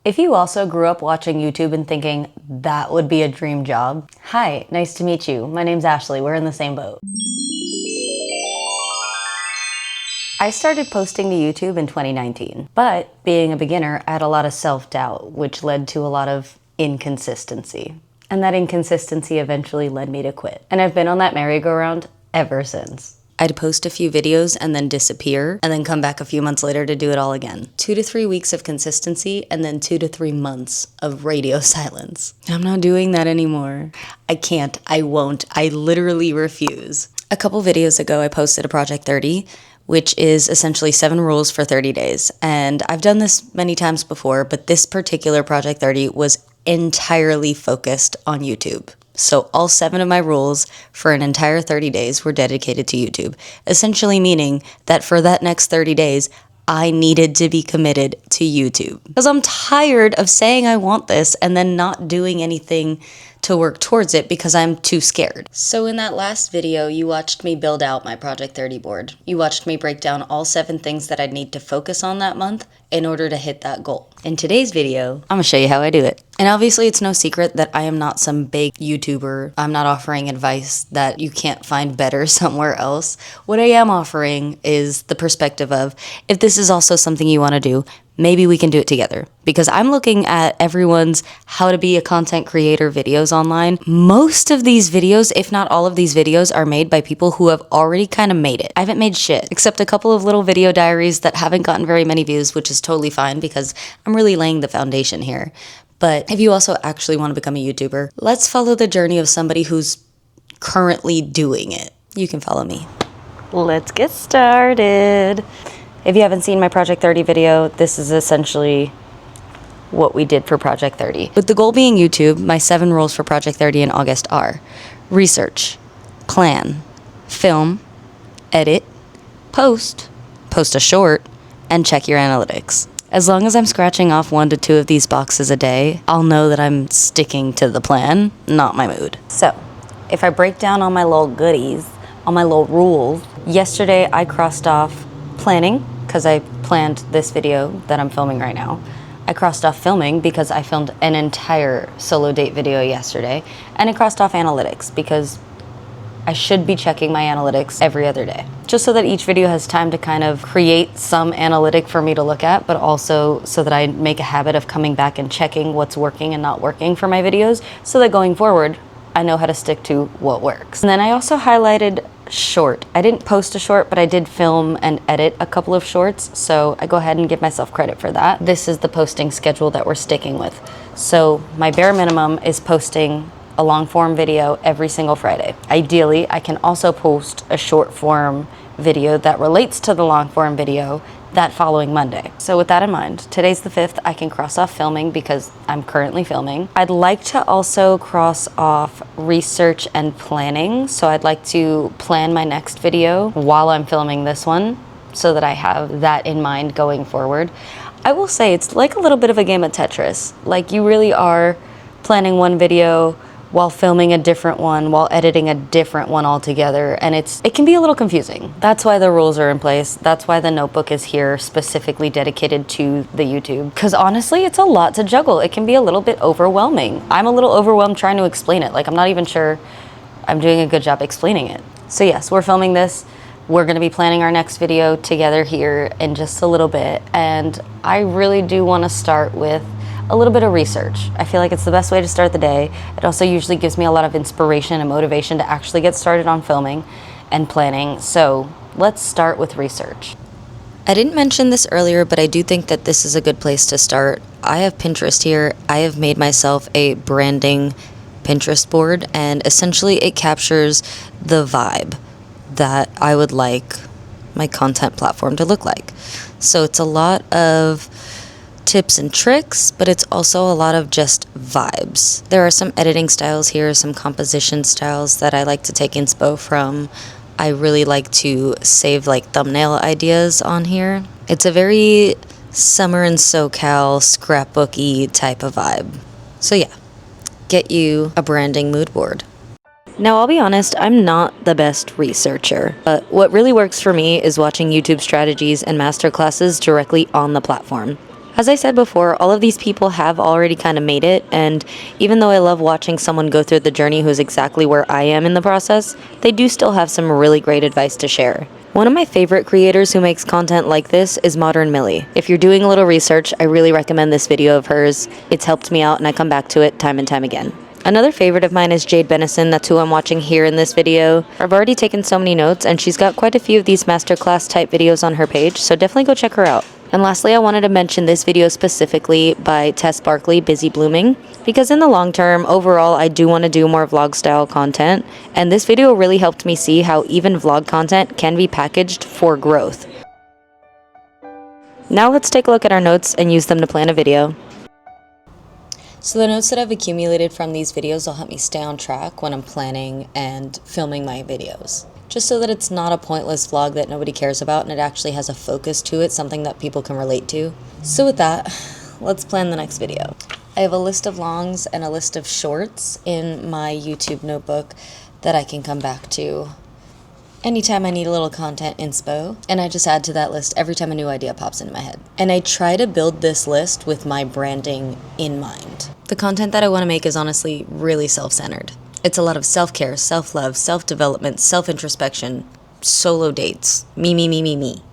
If you also grew up watching YouTube and thinking that would be a dream job, hi, nice to meet you. My name's Ashley. We're in the same boat. I started posting to YouTube in 2019, but being a beginner, I had a lot of self-doubt, which led to a lot of inconsistency. And that inconsistency eventually led me to quit. And I've been on that merry-go-round ever since. I'd post a few videos and then disappear, and then come back a few months later to do it all again. 2 to 3 weeks of consistency, and then 2 to 3 months of radio silence. I'm not doing that anymore. I can't, I won't, I literally refuse. A couple videos ago, I posted a Project 30, which is essentially 7 rules for 30 days. And I've done this many times before, but this particular Project 30 was entirely focused on YouTube. So all 7 of my rules for an entire 30 days were dedicated to YouTube, essentially meaning that for that next 30 days, I needed to be committed to YouTube. Because I'm tired of saying I want this and then not doing anything to work towards it because I'm too scared. So in that last video, you watched me build out my Project 30 board. You watched me break down all 7 things that I'd need to focus on that month in order to hit that goal. In today's video, I'm gonna show you how I do it. And obviously it's no secret that I am not some big YouTuber. I'm not offering advice that you can't find better somewhere else. What I am offering is the perspective of, if this is also something you wanna do, maybe we can do it together. Because I'm looking at everyone's how to be a content creator videos online. Most of these videos, if not all of these videos, are made by people who have already kind of made it. I haven't made shit, except a couple of little video diaries that haven't gotten very many views, which is totally fine because I'm really laying the foundation here. But if you also actually want to become a YouTuber, let's follow the journey of somebody who's currently doing it. You can follow me. Let's get started. If you haven't seen my Project 30 video, this is essentially what we did for Project 30. With the goal being YouTube, my 7 rules for Project 30 in August are: research, plan, film, edit, post a short, and check your analytics. As long as I'm scratching off 1 to 2 of these boxes a day, I'll know that I'm sticking to the plan, not my mood. So, if I break down all my little goodies, all my little rules, yesterday I crossed off planning, because I planned this video that I'm filming right now. I crossed off filming because I filmed an entire solo date video yesterday. And I crossed off analytics because I should be checking my analytics every other day. Just so that each video has time to kind of create some analytic for me to look at, but also so that I make a habit of coming back and checking what's working and not working for my videos, so that going forward, I know how to stick to what works. And then I also highlighted short. I didn't post a short, but I did film and edit a couple of shorts, so I go ahead and give myself credit for that. This is the posting schedule that we're sticking with. So my bare minimum is posting a long form video every single Friday. Ideally, I can also post a short form video that relates to the long form video that following Monday. So with that in mind, today's the 5th, I can cross off filming because I'm currently filming. I'd like to also cross off research and planning. So I'd like to plan my next video while I'm filming this one so that I have that in mind going forward. I will say it's like a little bit of a game of Tetris. Like, you really are planning one video while filming a different one, while editing a different one altogether, and it can be a little confusing. That's why the rules are in place. That's why the notebook is here, specifically dedicated to the YouTube. Because honestly, it's a lot to juggle. It can be a little bit overwhelming. I'm a little overwhelmed trying to explain it. Like, I'm not even sure I'm doing a good job explaining it. So yes, we're filming this. We're gonna be planning our next video together here in just a little bit, and I really do wanna start with a little bit of research. I feel like it's the best way to start the day. It also usually gives me a lot of inspiration and motivation to actually get started on filming and planning. So let's start with research. I didn't mention this earlier, but I do think that this is a good place to start. I have Pinterest here. I have made myself a branding Pinterest board, and essentially it captures the vibe that I would like my content platform to look like. So it's a lot of tips and tricks, but it's also a lot of just vibes. There are some editing styles here, some composition styles that I like to take inspo from. I really like to save like thumbnail ideas on here. It's a very summer in SoCal scrapbooky type of vibe. So yeah, get you a branding mood board. Now, I'll be honest, I'm not the best researcher, but what really works for me is watching YouTube strategies and masterclasses directly on the platform. As I said before, all of these people have already kind of made it, and even though I love watching someone go through the journey who's exactly where I am in the process, they do still have some really great advice to share. One of my favorite creators who makes content like this is Modern Millie. If you're doing a little research, I really recommend this video of hers. It's helped me out and I come back to it time and time again. Another favorite of mine is Jade Benison, that's who I'm watching here in this video. I've already taken so many notes and she's got quite a few of these masterclass type videos on her page, so definitely go check her out. And lastly, I wanted to mention this video specifically by Tess Barkley, Busy Blooming, because in the long term, overall, I do want to do more vlog style content, and this video really helped me see how even vlog content can be packaged for growth. Now let's take a look at our notes and use them to plan a video. So the notes that I've accumulated from these videos will help me stay on track when I'm planning and filming my videos. Just so that it's not a pointless vlog that nobody cares about and it actually has a focus to it, something that people can relate to. So with that, let's plan the next video. I have a list of longs and a list of shorts in my YouTube notebook that I can come back to anytime I need a little content inspo, and I just add to that list every time a new idea pops into my head. And I try to build this list with my branding in mind. The content that I want to make is honestly really self-centered. It's a lot of self-care, self-love, self-development, self-introspection, solo dates, me.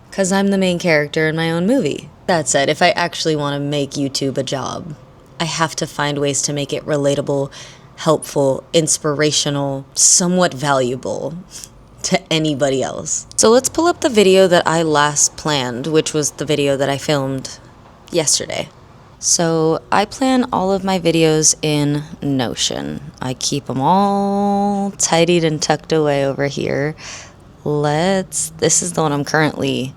Because I'm the main character in my own movie. That said, if I actually want to make YouTube a job, I have to find ways to make it relatable, helpful, inspirational, somewhat valuable to anybody else. So let's pull up the video that I last planned, which was the video that I filmed yesterday. So I plan all of my videos in Notion. I keep them all tidied and tucked away over here. This is the one I'm currently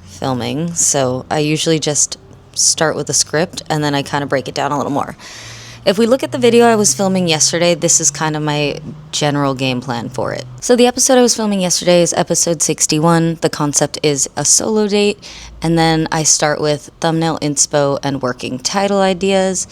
filming. So I usually just start with a script and then I kind of break it down a little more. If we look at the video I was filming yesterday, this is kind of my general game plan for it. So the episode I was filming yesterday is episode 61. The concept is a solo date, and then I start with thumbnail inspo and working title ideas.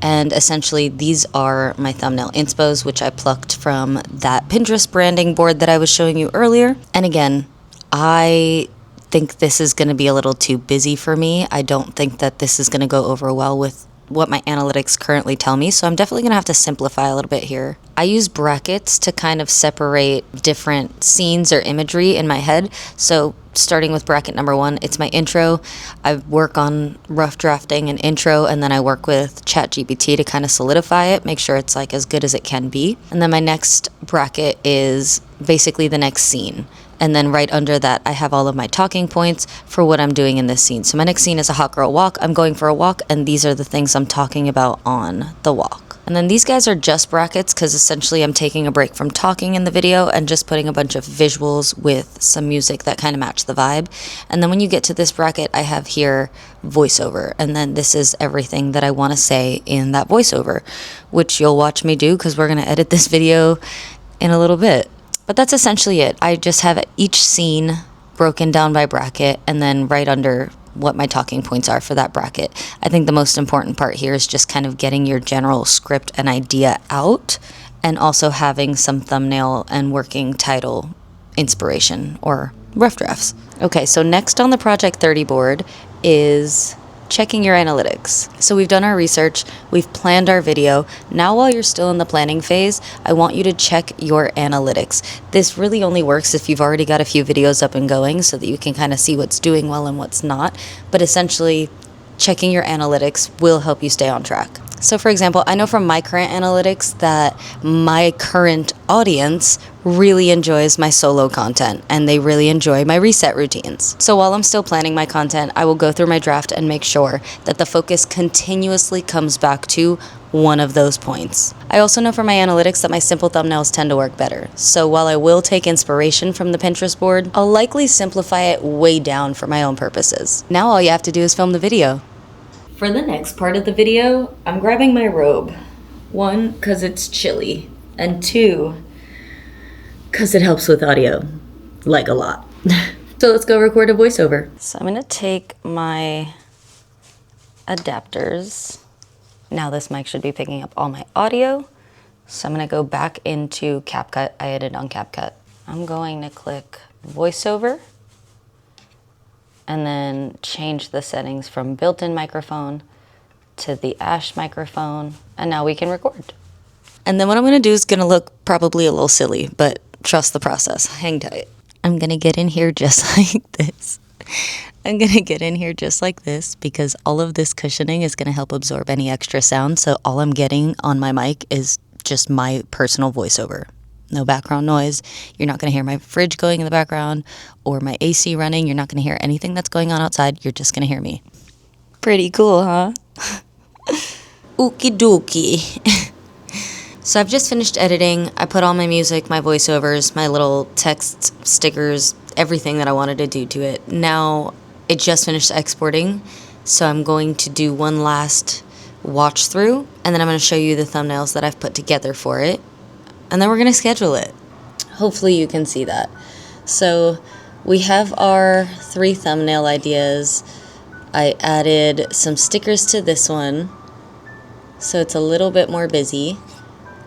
And essentially these are my thumbnail inspos, which I plucked from that Pinterest branding board that I was showing you earlier. And again, I think this is going to be a little too busy for me. I don't think that this is going to go over well with what my analytics currently tell me, so I'm definitely gonna have to simplify a little bit here. I use brackets to kind of separate different scenes or imagery in my head. So starting with bracket number 1, it's my intro. I work on rough drafting an intro, and then I work with ChatGPT to kind of solidify it, make sure it's like as good as it can be. And then my next bracket is basically the next scene. And then right under that, I have all of my talking points for what I'm doing in this scene. So my next scene is a hot girl walk. I'm going for a walk, and these are the things I'm talking about on the walk. And then these guys are just brackets because essentially I'm taking a break from talking in the video and just putting a bunch of visuals with some music that kind of match the vibe. And then when you get to this bracket, I have here voiceover. And then this is everything that I want to say in that voiceover, which you'll watch me do because we're going to edit this video in a little bit. But that's essentially it. I just have each scene broken down by bracket and then right under what my talking points are for that bracket. I think the most important part here is just kind of getting your general script and idea out and also having some thumbnail and working title inspiration or rough drafts. Okay, so next on the Project 30 board is checking your analytics. So we've done our research, we've planned our video. Now while you're still in the planning phase, I want you to check your analytics. This really only works if you've already got a few videos up and going so that you can kind of see what's doing well and what's not. But essentially, checking your analytics will help you stay on track. So for example, I know from my current analytics that my current audience really enjoys my solo content and they really enjoy my reset routines. So while I'm still planning my content, I will go through my draft and make sure that the focus continuously comes back to one of those points. I also know from my analytics that my simple thumbnails tend to work better. So while I will take inspiration from the Pinterest board, I'll likely simplify it way down for my own purposes. Now all you have to do is film the video. For the next part of the video, I'm grabbing my robe. 1, because it's chilly, and 2, because it helps with audio, like a lot. So let's go record a voiceover. So I'm gonna take my adapters. Now this mic should be picking up all my audio. So I'm gonna go back into CapCut. I edited on CapCut. I'm going to click voiceover. and then change the settings from built-in microphone to the Ash microphone, and now we can record. And then what I'm gonna do is gonna look probably a little silly, but trust the process. Hang tight. I'm gonna get in here just like this. I'm gonna get in here just like this because all of this cushioning is gonna help absorb any extra sound. So all I'm getting on my mic is just my personal voiceover. No background noise. You're not gonna hear my fridge going in the background or my AC running. You're not gonna hear anything that's going on outside. You're just gonna hear me. Pretty cool, huh? Okie dokie. So I've just finished editing. I put all my music, my voiceovers, my little text, stickers, everything that I wanted to do to it. Now it just finished exporting, so I'm going to do one last watch through, and then I'm going to show you the thumbnails that I've put together for it, and then we're going to schedule it. Hopefully you can see that. So we have our 3 thumbnail ideas. I added some stickers to this one, so it's a little bit more busy.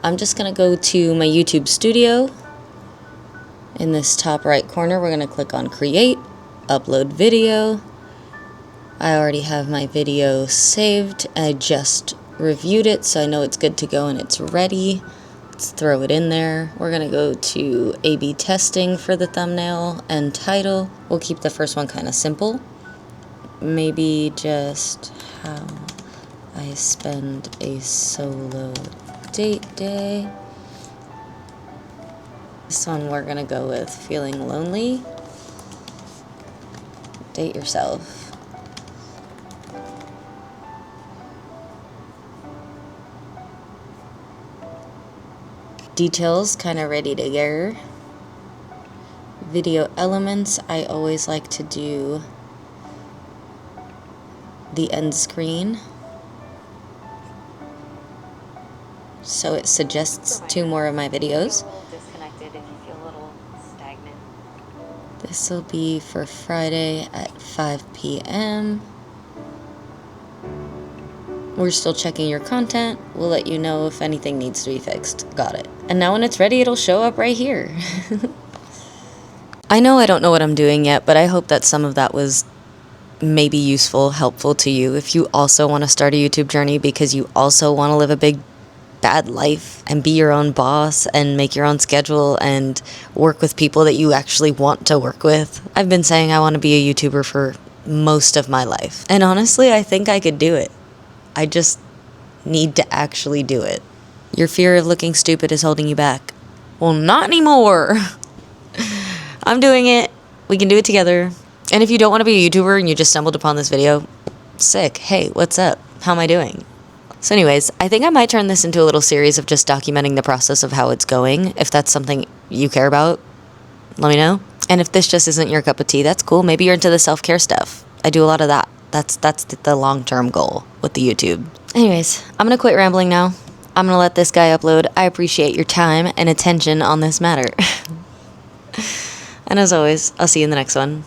I'm just going to go to my YouTube studio. In this top right corner, we're going to click on Create, Upload Video. I already have my video saved. I just reviewed it, so I know it's good to go and it's ready. Let's throw it in there. We're going to go to A/B testing for the thumbnail and title. We'll keep the first one kind of simple. Maybe just how I spend a solo date day. This one we're gonna go with feeling lonely. Date yourself. Details kind of ready to go. Video elements, I always like to do the end screen, so it suggests 2 more of my videos. This will be for Friday at 5 p.m. We're still checking your content. We'll let you know if anything needs to be fixed. Got it. And now when it's ready, it'll show up right here. I know I don't know what I'm doing yet, but I hope that some of that was maybe useful, helpful to you. If you also want to start a YouTube journey because you also want to live a big bad life and be your own boss and make your own schedule and work with people that you actually want to work with. I've been saying I want to be a YouTuber for most of my life. And honestly, I think I could do it. I just need to actually do it. Your fear of looking stupid is holding you back. Well, not anymore. I'm doing it. We can do it together. And if you don't want to be a YouTuber and you just stumbled upon this video, sick. Hey, what's up? How am I doing? So anyways, I think I might turn this into a little series of just documenting the process of how it's going. If that's something you care about, let me know. And if this just isn't your cup of tea, that's cool. Maybe you're into the self-care stuff. I do a lot of that. That's the long-term goal with the YouTube. Anyways, I'm going to quit rambling now. I'm going to let this guy upload. I appreciate your time and attention on this matter. And as always, I'll see you in the next one.